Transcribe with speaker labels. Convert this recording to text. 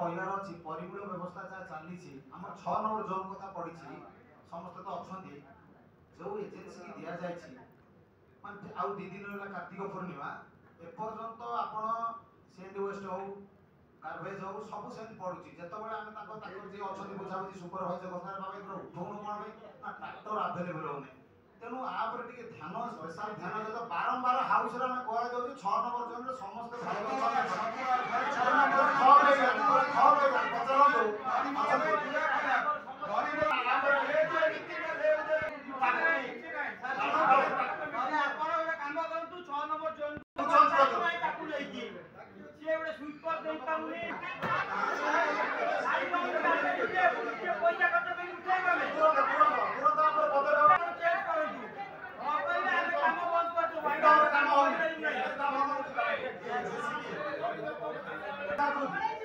Speaker 1: कहबार अच्छी परिमूल व्यवस्था जहाँ चली आम 6 नंबर जोन कथा पड़ी समस्ते तो अच्छा जो एजेन्सी की दि जाए माने आउ 2 दिन रहा कार्तिक पूर्णिमा एपर्यंत आपण सेंड वेस्ट हो गार्बेज हो सब सेम पड़ुची जेतबेले आमे ताको जे अछनी बुझाबुझी सुपरवाइजर गंगार बाबा इधर उठौनु कोन ना ट्रैक्टर अवेलेबल होने तेणु आप ध्यान स्पेशल ध्यान जो बारंबार हाउस रे मैं कह जाऊँ 6 नंबर जोन रे समस्त काम